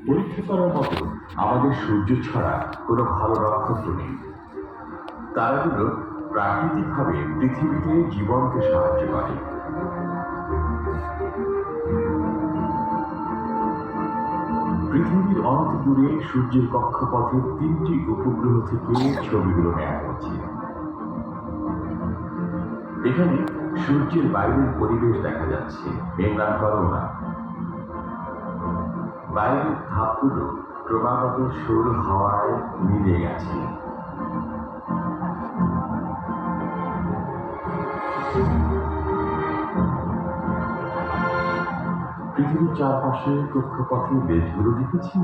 পরীক্ষা করার মতো আমাদের সূর্য ছাড়া কোনো ভালো নক্ষত্র নেই। তারাগুলো প্রাকৃতিকভাবে পৃথিবীতে জীবনকে সাহায্য করে। পৃথিবীর অনেক দূরে সূর্যের কক্ষপথে 3টি উপগ্রহ থেকে ছবিগুলো নেওয়া হয়েছে। এখানে সূর্যের বাইরের পরিবেশ দেখা যাচ্ছে, মেঘাচ্ছন্ন না। বাইরের ধাপগুলো ক্রমাগত সৌর হাওয়ায় মিলে গেছে। পৃথিবীর চারপাশে কক্ষপথে দেশগুলো দেখেছি,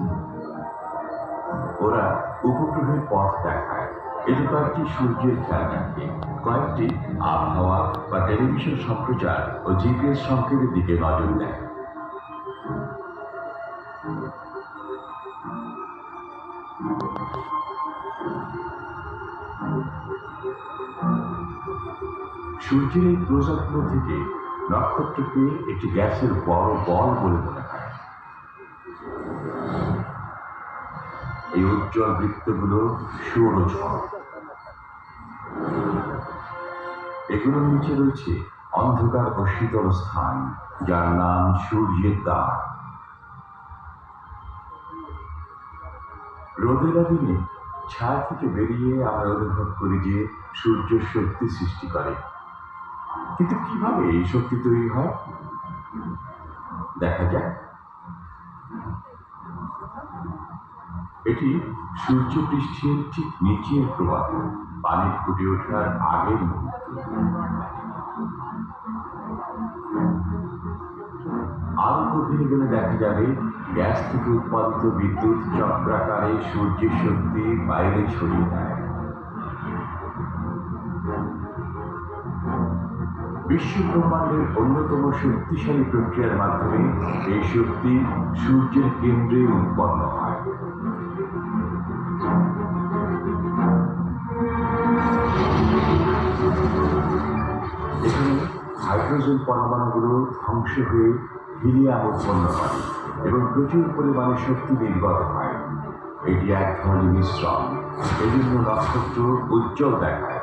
ওরা উপগ্রহের পথ দেখায়। এতে কয়েকটি সূর্যের খেয়াল রাখে, কয়েকটি আবহাওয়া বা টেলিভিশন সম্প্রচার ও জিপিএস সংকেতের দিকে নজর দেয়। সূর্যের এই প্রজাগুলো থেকে নক্ষত্রকে একটি গ্যাসের বড় বল বলে মনে হয়। এই উজ্জ্বল বৃত্তগুলো সৌরঝড়। এগুলোর নিচে রয়েছে অন্ধকার ও শীতল স্থান, যার নাম সূর্যের দ্বার। রোদেলা দিনে ছায়া থেকে বেরিয়ে আমরা অনুভব করি যে সূর্য শক্তি সৃষ্টি করে। কিন্তু কিভাবে এই শক্তি তৈরি হয় দেখা যায়। এটি সূর্যপৃষ্ঠের ঠিক নিচের প্রবাহ, পানি ফুটে ওঠার আগের মুহূর্ত। আরো গভীরে গেলে দেখা যাবে গ্যাস থেকে উৎপাদিত বিদ্যুৎ চক্রাকারে সূর্যের শক্তি বাইরে ছড়িয়ে দেয়। বিশ্ব ব্রহ্মাণ্ডের অন্যতম শক্তিশালী প্রক্রিয়ার মাধ্যমে এই শক্তি সূর্যের কেন্দ্রে উৎপন্ন হয়। এখানে হাইড্রোজেন পরমাণুগুলো ধ্বংস হয়ে হিলিয়াম উৎপন্ন হয় এবং প্রচুর পরিমাণে শক্তি নির্গত হয়। এটি এক ধরনের মিশ্রণ, এজন্য নক্ষত্র উজ্জ্বল দেখায়।